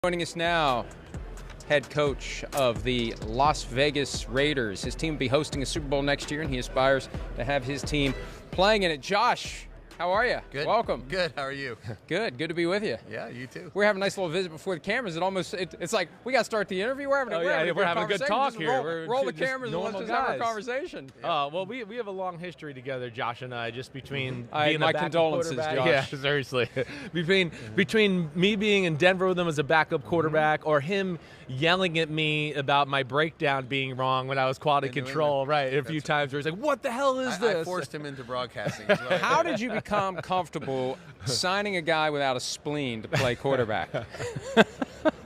Joining us now, head coach of the Las Vegas Raiders. His team will be hosting a Super Bowl next year, and he aspires to have his team playing in it. Josh, how are you? Good. Welcome. Good. How are you? Good. Good to be with you. Yeah, you too. We're having a nice little visit before the cameras. It's like we got to start the interview. We're having a good talk just here. Roll the cameras and let's just have our conversation. Well, we have a long history together, Josh and I, just between being my a backup condolences, quarterback. Josh. Yeah, seriously. between me being in Denver with him as a backup quarterback, or him yelling at me about my breakdown being wrong when I was quality control, right? A few times where he's like, "What the hell is this?" I forced him into broadcasting as well. How did you become comfortable signing a guy without a spleen to play quarterback?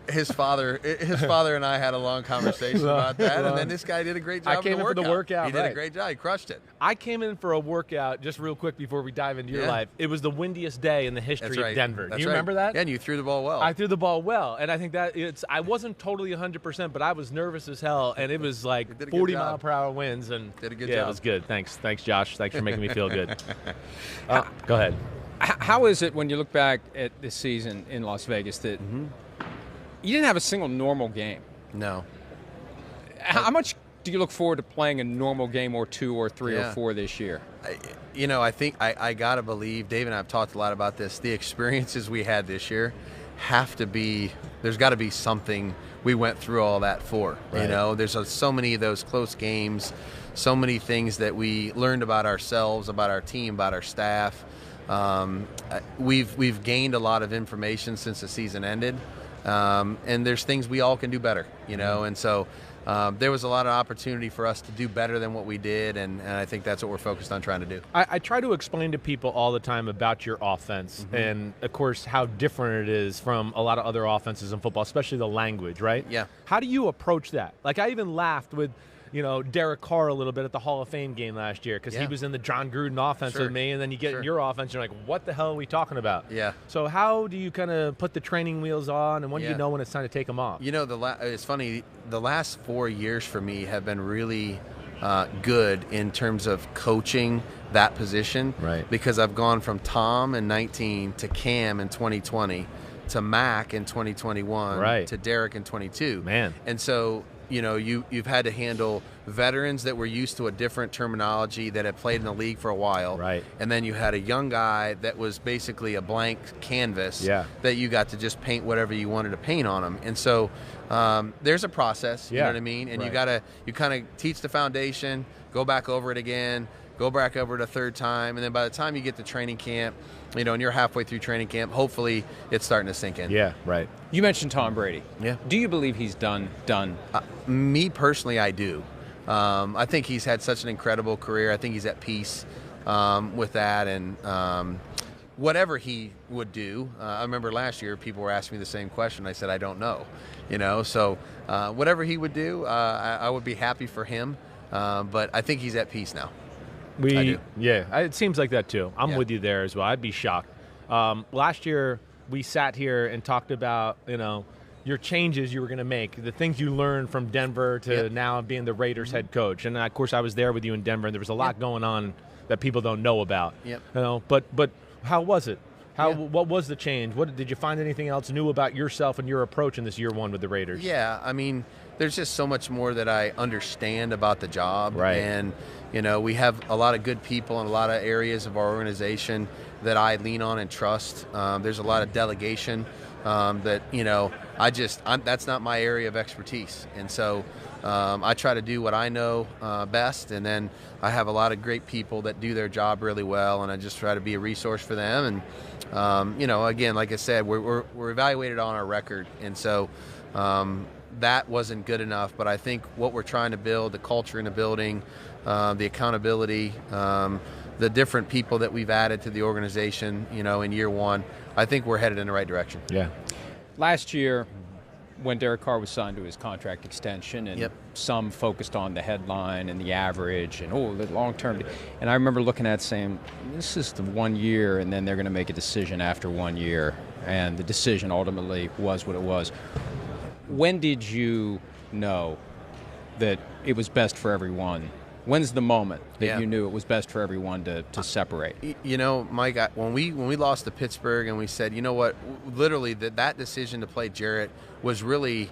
His father and I had a long conversation about that, and then this guy did a great job. I came in for the workout. He did a great job. He crushed it. I came in for a workout just real quick before we dive into your life. It was the windiest day in the history of Denver. Do you remember that? Yeah, and you threw the ball well. I threw the ball well, and I think that I wasn't totally 100%, but I was nervous as hell, and it was like 40-mile-per-hour winds, and did a good job. Yeah, it was good. Thanks, Josh. Thanks for making me feel good. Go ahead. How is it when you look back at this season in Las Vegas that you didn't have a single normal game? No. How much do you look forward to playing a normal game or two or three or four this year? I think I got to believe, Dave and I have talked a lot about this, the experiences we had this year have to be, there's got to be something we went through all that for. Right. There's so many of those close games, so many things that we learned about ourselves, about our team, about our staff. We've gained a lot of information since the season ended. And there's things we all can do better, and so there was a lot of opportunity for us to do better than what we did, and I think that's what we're focused on trying to do. I try to explain to people all the time about your offense, and of course how different it is from a lot of other offenses in football, especially the language, right? Yeah. How do you approach that? Like, I even laughed with Derek Carr a little bit at the Hall of Fame game last year because he was in the John Gruden offense with me, and then you get in your offense, you're like, what the hell are we talking about? Yeah. So how do you kind of put the training wheels on, and when do you know when it's time to take them off? It's funny, the last 4 years for me have been really good in terms of coaching that position. Right. Because I've gone from Tom in 19 to Cam in 2020 to Mac in 2021 to Derek in 22. Man. And so you've had to handle veterans that were used to a different terminology that had played in the league for a while. Right. And then you had a young guy that was basically a blank canvas that you got to just paint whatever you wanted to paint on him. And so there's a process, you know what I mean? And you kind of teach the foundation, go back over it again, go back over it a third time, and then by the time you get to training camp, and you're halfway through training camp, hopefully it's starting to sink in. Yeah, right. You mentioned Tom Brady. Yeah. Do you believe he's done? Me personally, I do. I think he's had such an incredible career. I think he's at peace with that, and whatever he would do. I remember last year people were asking me the same question. I said, I don't know. So whatever he would do, I would be happy for him. But I think he's at peace now. I do. Yeah, it seems like that too. I'm with you there as well. I'd be shocked. Last year we sat here and talked about your changes you were going to make, the things you learned from Denver to now being the Raiders head coach. And of course I was there with you in Denver, and there was a lot going on that people don't know about. But how was it? What was the change? What did you find anything else new about yourself and your approach in this year one with the Raiders? Yeah, I mean, there's just so much more that I understand about the job. Right. And we have a lot of good people in a lot of areas of our organization that I lean on and trust. There's a lot of delegation that that's not my area of expertise, and so I try to do what I know best, and then I have a lot of great people that do their job really well, and I just try to be a resource for them. And again, like I said, we're evaluated on our record, and so that wasn't good enough. But I think what we're trying to build, the culture in the building, the accountability, the different people that we've added to the organization, in year one, I think we're headed in the right direction. Yeah. Last year, when Derek Carr was signed to his contract extension, and some focused on the headline and the average and the long term, and I remember looking at it saying, this is the 1 year, and then they're going to make a decision after 1 year, and the decision ultimately was what it was. When did you know that it was best for everyone When's the moment that you knew it was best for everyone to separate? You know, Mike, when we lost to Pittsburgh and we said, you know what, literally that decision to play Jarrett was really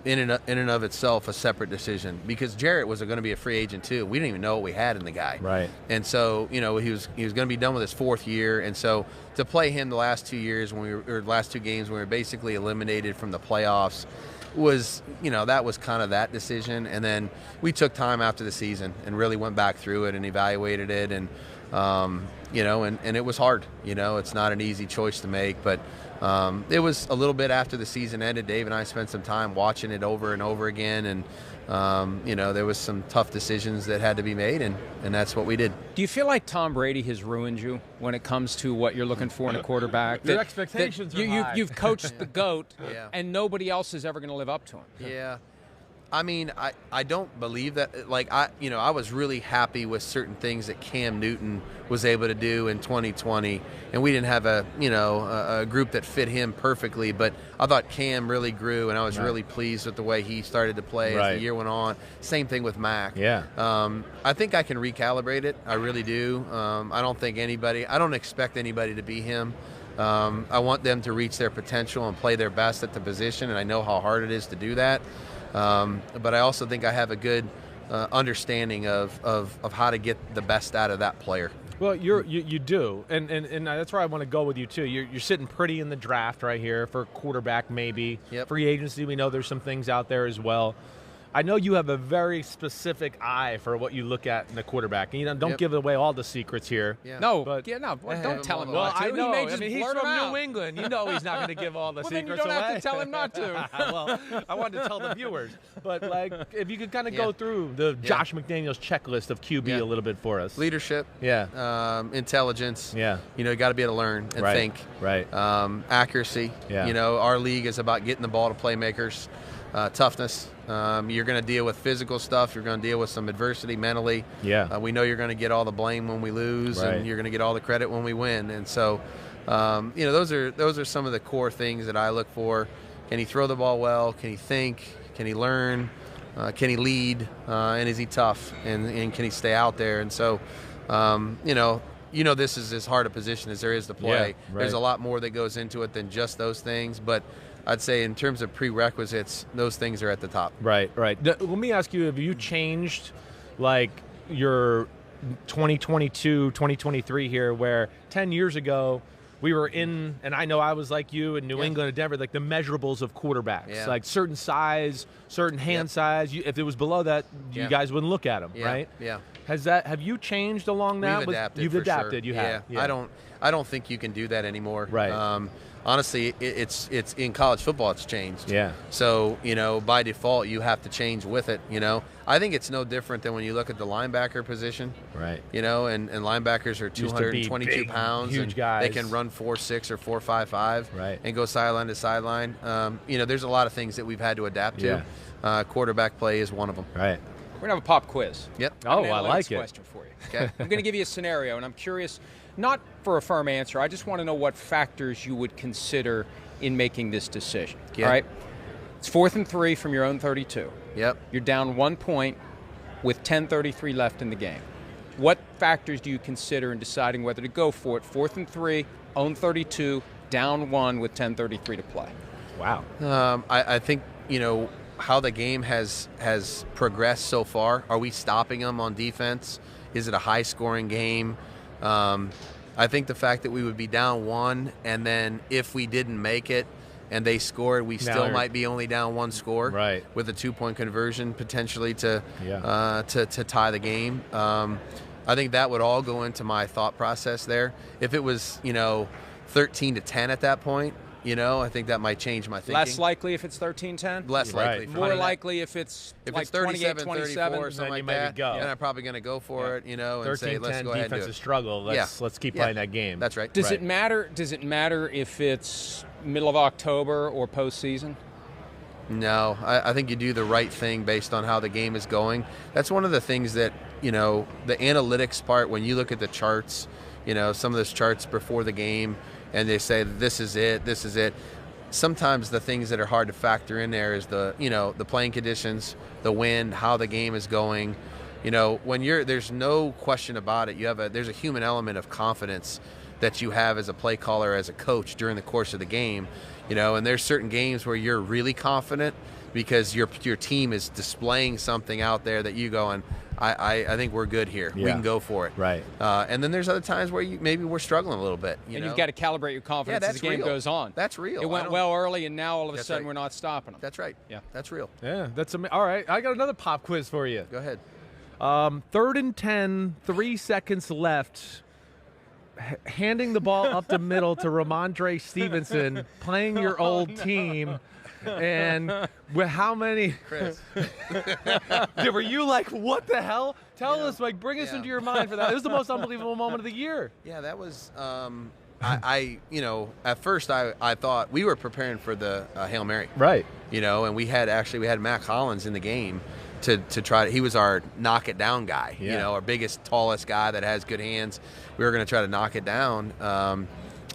in and of itself a separate decision, because Jarrett was going to be a free agent too. We didn't even know what we had in the guy. Right. And so, you know, he was going to be done with his 4th year, and so to play him the last 2 years last 2 games when we were basically eliminated from the playoffs was, you know, that was kind of that decision. And then we took time after the season and really went back through it and evaluated it, and you know, and it was hard. You know, it's not an easy choice to make, but it was a little bit after the season ended. Dave and I spent some time watching it over and over again, and you know, there was some tough decisions that had to be made, and that's what we did. Do you feel like Tom Brady has ruined you when it comes to what you're looking for in a quarterback? Your expectations are high. You've coached the GOAT, and nobody else is ever going to live up to him. Yeah. I mean, I don't believe that. Like, I was really happy with certain things that Cam Newton was able to do in 2020, and we didn't have a group that fit him perfectly, but I thought Cam really grew, and I was really pleased with the way he started to play as the year went on. Same thing with Mac. Yeah. I think I can recalibrate it. I really do. I don't expect anybody to be him. I want them to reach their potential and play their best at the position, and I know how hard it is to do that. But I also think I have a good understanding of how to get the best out of that player. Well, you do, and that's where I want to go with you too. You're sitting pretty in the draft right here for quarterback, maybe. Yep. Free agency, we know there's some things out there as well. I know you have a very specific eye for what you look at in the quarterback. And, you know, don't give away all the secrets here. Yeah. No, but don't tell him well, not to. I know. He's He's from New England. You know he's not going to give all the secrets away. Then you don't have to tell him not to. Well, I wanted to tell the viewers. But, like, if you could kind of go through the Josh McDaniels checklist of QB a little bit for us. Leadership. Yeah. Intelligence. Yeah. You know, you got to be able to learn and think. Right. Accuracy. Yeah. You know, our league is about getting the ball to playmakers. Toughness. You're going to deal with physical stuff. You're going to deal with some adversity mentally. Yeah. We know you're going to get all the blame when we lose, and you're going to get all the credit when we win. And so, you know, those are some of the core things that I look for. Can he throw the ball well? Can he think? Can he learn? Can he lead? And is he tough? And can he stay out there? And so, you know, this is as hard a position as there is to play. Yeah, There's a lot more that goes into it than just those things, but I'd say in terms of prerequisites, those things are at the top. Right. Let me ask you, have you changed, like, your 2022, 2023 here, where 10 years ago we were in, and I know I was like you in New England and Denver, like the measurables of quarterbacks, like certain size, certain hand size. If it was below that, you guys wouldn't look at them, right? Yeah. Have you changed along that? We've adapted. You've adapted. Sure. You have. Yeah. I don't think you can do that anymore. Right. Honestly, it's in college football. It's changed. Yeah. So, you know, by default, you have to change with it. You know, I think it's no different than when you look at the linebacker position. Right. You know, and linebackers are 222 big, pounds, huge and guys. they can run 4.6 or 4.55. Right. And go sideline to sideline. You know, there's a lot of things that we've had to adapt to. Quarterback play is one of them. Right. We're going to have a pop quiz. Yep. Oh, I like it. Question for you. Okay. I'm going to give you a scenario, and I'm curious, not for a firm answer. I just want to know what factors you would consider in making this decision. Yeah. All right? It's 4th and 3 from your own 32. Yep. You're down 1 point with 10:33 left in the game. What factors do you consider in deciding whether to go for it? 4th and 3, own 32, down 1 with 10:33 to play. Wow. I think, you know, how the game has progressed so far. Are we stopping them on defense? Is it a high-scoring game? I think the fact that we would be down 1, and then if we didn't make it and they scored, we still might be only down 1 score, right, with a 2-point conversion potentially to tie the game. I think that would all go into my thought process there. If it was, you know, 13-10 at that point, you know, I think that might change my thinking. Less likely if it's 13-10? Less likely. More likely if it's like 37, 28-27? 34, something like that, then I'm probably going to go for it, you know, and say, let's go ahead and do it. defensive struggle. Let's keep playing that game. That's right. Does it matter if it's middle of October or postseason? No. I think you do the right thing based on how the game is going. That's one of the things that, you know, the analytics part, when you look at the charts, you know, some of those charts before the game, and they say, this is it. Sometimes the things that are hard to factor in there is the, you know, the playing conditions, the wind, how the game is going. when there's no question about it. There's a human element of confidence that you have as a play caller, as a coach during the course of the game. And there's certain games where you're really confident because your team is displaying something out there that you go, and I think we're good here. Yeah. We can go for it. Right. And then there's other times where maybe we're struggling a little bit. And you've got to calibrate your confidence as the game goes on. That's real. It went well early, and now all of a sudden we're not stopping them. That's right. Yeah. That's real. Yeah, all right. I got another pop quiz for you. Go ahead. 3rd and 10, 3 seconds left. Handing the ball up the middle to Ramondre Stevenson, playing your old team. And with how many? Chris. Were you like, what the hell? Tell us, bring us into your mind for that. It was the most unbelievable moment of the year. Yeah, that was, at first I thought we were preparing for the Hail Mary. Right. And we had Mac Hollins in the game to try he was our knock it down guy, our biggest, tallest guy that has good hands. We were going to try to knock it down.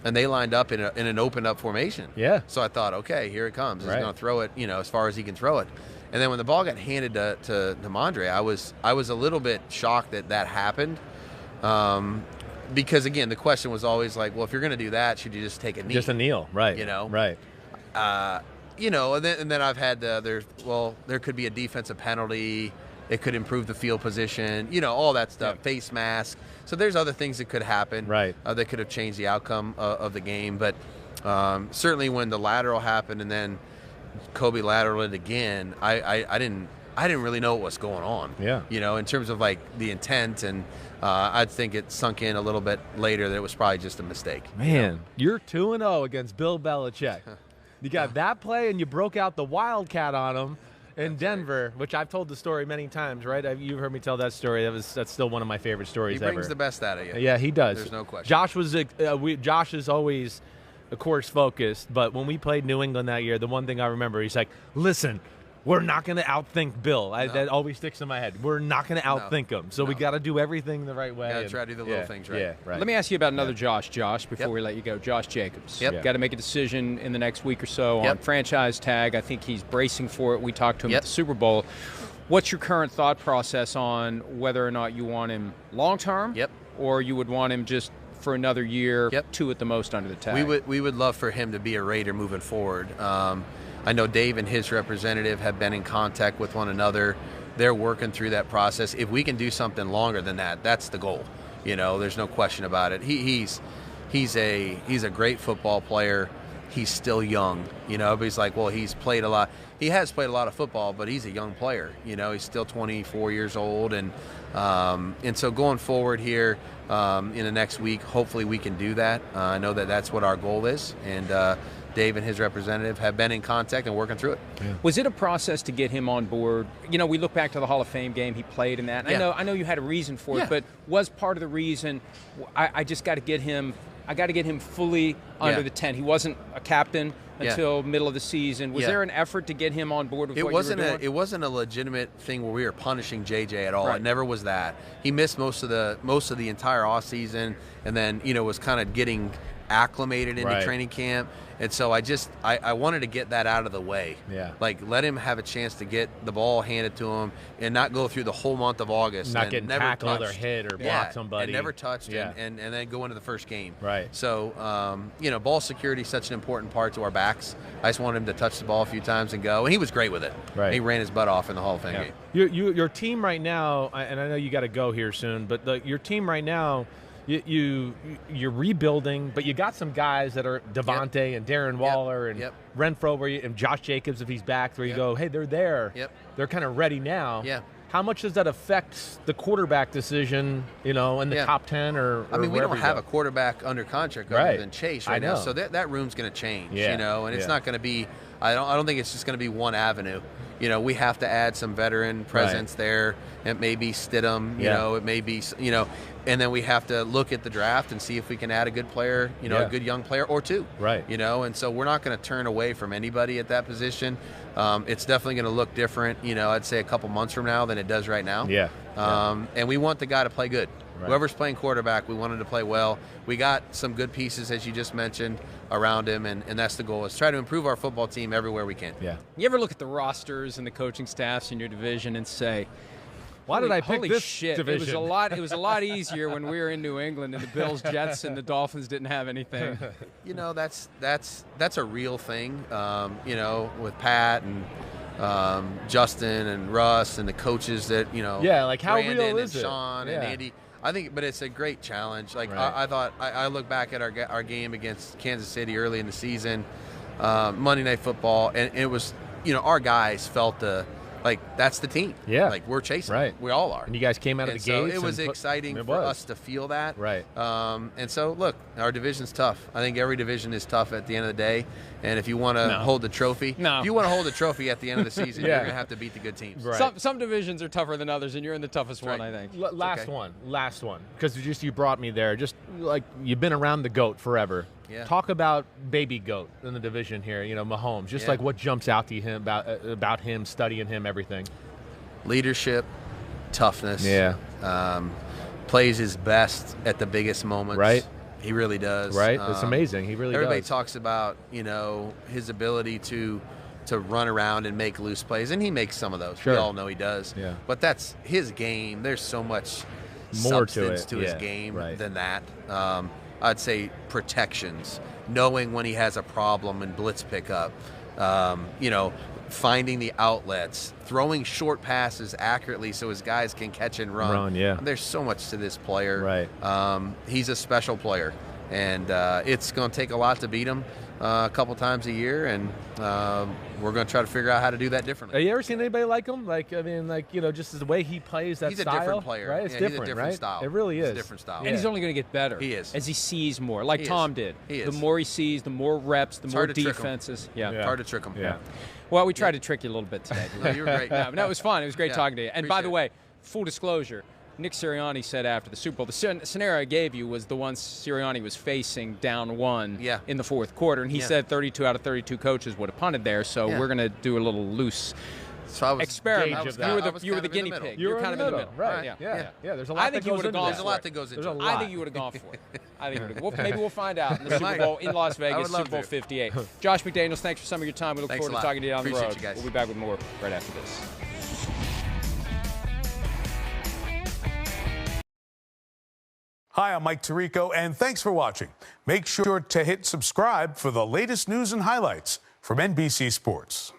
And they lined up in an opened up formation. Yeah. So I thought, okay, here it comes. He's right. going to throw it, as far as he can throw it. And then when the ball got handed to Mondre, I was a little bit shocked that happened. Because again, the question was always like, well, if you're going to do that, should you just take a knee? Just a kneel, right? Right. And then I've had there could be a defensive penalty. It could improve the field position, all that stuff, face mask. So there's other things that could happen, right? That could have changed the outcome of the game. But certainly when the lateral happened and then Kobe lateraled it again, I didn't really know what was going on. Yeah. In terms of like the intent, and I think it sunk in a little bit later that it was probably just a mistake. Man, you're 2-0 against Bill Belichick. You got that play, and you broke out the Wildcat on him in Denver, which I've told the story many times, right? You've heard me tell that story. That's still one of my favorite stories ever. He brings the best out of you. Yeah, he does. There's no question. Josh is always, of course, focused, but when we played New England that year, the one thing I remember, he's like, listen, we're not going to outthink Bill. That always sticks in my head. We're not going to outthink him. So we got to do everything the right way. Got to try to do the little things right. Yeah, right. Let me ask you about another Josh, before we let you go. Josh Jacobs. Yep. Got to make a decision in the next week or so on franchise tag. I think he's bracing for it. We talked to him at the Super Bowl. What's your current thought process on whether or not you want him long-term? Or you would want him just for another year, 2 at the most under the tag? We would love for him to be a Raider moving forward. I know Dave and his representative have been in contact with one another. They're working through that process. If we can do something longer than that, that's the goal. There's no question about it. He's a great football player. He's still young. Everybody's like, well, he's played a lot. He has played a lot of football, but he's a young player. He's still 24 years old, and so going forward here in the next week, hopefully we can do that. I know that's what our goal is, and Dave and his representative have been in contact and working through it. Yeah. Was it a process to get him on board? We look back to the Hall of Fame game he played in that. And I know you had a reason for it, but was part of the reason I just got to get him? I got to get him fully under the tent. He wasn't a captain until middle of the season. Was there an effort to get him on board with what you were doing? It wasn't a legitimate thing where we were punishing JJ at all. Right. It never was that. He missed most of the entire off season, and then was kind of getting acclimated into training camp. And so I wanted to get that out of the way. Yeah. Like, let him have a chance to get the ball handed to him and not go through the whole month of August. Not getting tackled or hit or block somebody. And never touched and then go into the first game. Right. So, ball security is such an important part to our backs. I just wanted him to touch the ball a few times and go. And he was great with it. Right. He ran his butt off in the Hall of Fame game. Your team right now, and I know you got to go here soon, but your team right now, you're rebuilding, but you got some guys that are Devontae and Darren Waller and Renfro, and Josh Jacobs if he's back, where you go, hey, they're there. They're kind of ready now. How much does that affect the quarterback decision, in the top 10 or we don't have a quarterback under contract other than Chase right now, so that room's going to change, and it's not going to be – I don't think it's just going to be one avenue. We have to add some veteran presence there. It may be Stidham, it may be, and then we have to look at the draft and see if we can add a good player, a good young player or two. Right. And so we're not going to turn away from anybody at that position. It's definitely going to look different, I'd say a couple months from now than it does right now. And we want the guy to play good. Right. Whoever's playing quarterback, we want him to play well. We got some good pieces, as you just mentioned, around him, and that's the goal, is try to improve our football team everywhere we can. You ever look at the rosters and the coaching staffs in your division and say, Why did I pick Holy this shit. division? It was a lot easier when we were in New England and the Bills, Jets, and the Dolphins didn't have anything. You know, that's a real thing. You know, with Pat and Justin and Russ and the coaches that, you know, like how Brandon real and is it? Sean and Andy. I think, but it's a great challenge. Like I thought, I look back at our game against Kansas City early in the season, Monday Night Football, and it was, you know, our guys felt that's the team. Yeah. Like we're chasing. Right. We all are. And you guys came out of the gates. So it was exciting for us to feel that. Right. And so, look, our division's tough. I think every division is tough at the end of the day. And if you want to hold the trophy, if you want to hold the trophy at the end of the season, you're going to have to beat the good teams. Right. Some divisions are tougher than others, and you're in the toughest one, I think. Last one. Because you brought me there. Just like you've been around the GOAT forever. Yeah. Talk about baby GOAT in the division here. You know, Mahomes. Just like what jumps out to him about him, studying him, everything. Leadership, toughness. Yeah. Plays his best at the biggest moments. Right. He really does. Right. It's amazing. He really everybody does. talks about, you know, his ability to run around and make loose plays, and he makes some of those. Sure. We all know he does. Yeah. But that's his game. There's so much More substance to his game than that. I'd say protections, knowing when he has a problem and blitz pickup, you know, finding the outlets, throwing short passes accurately so his guys can catch and run. There's so much to this player. Right. He's a special player, and it's going to take a lot to beat him a couple times a year, and we're going to try to figure out how to do that differently. Have you ever seen anybody like him? Like, I mean, like, you know, just the way he plays that he's style. He's a different player. Right? It's yeah, different, he's a different right? style. It really is. It's a different style. And he's only going to get better. He is. As he sees more, like Tom did. He is. The more he sees, the more reps, the more hard to trick him. defenses. It's hard to trick him. Yeah. Well, we tried to trick you a little bit today. No, you were great. No, but that was fun. It was great talking to you. And by the Appreciate way, full disclosure, Nick Sirianni said after the Super Bowl, the scenario I gave you was the one Sirianni was facing down one in the fourth quarter, and he said 32 out of 32 coaches would have punted there, so we're going to do a little loose experiment. You were the guinea pig. You were kind of in the middle. Right. Yeah. There's a lot that goes into that. There's a lot that goes into it. I think you would have gone for it. I think maybe we'll find out in the Super Bowl in Las Vegas, Super Bowl 58. Josh McDaniels, thanks for some of your time. We look forward to talking to you down the road. Appreciate you guys. We'll be back with more right after this. Hi, I'm Mike Tirico, and thanks for watching. Make sure to hit subscribe for the latest news and highlights from NBC Sports.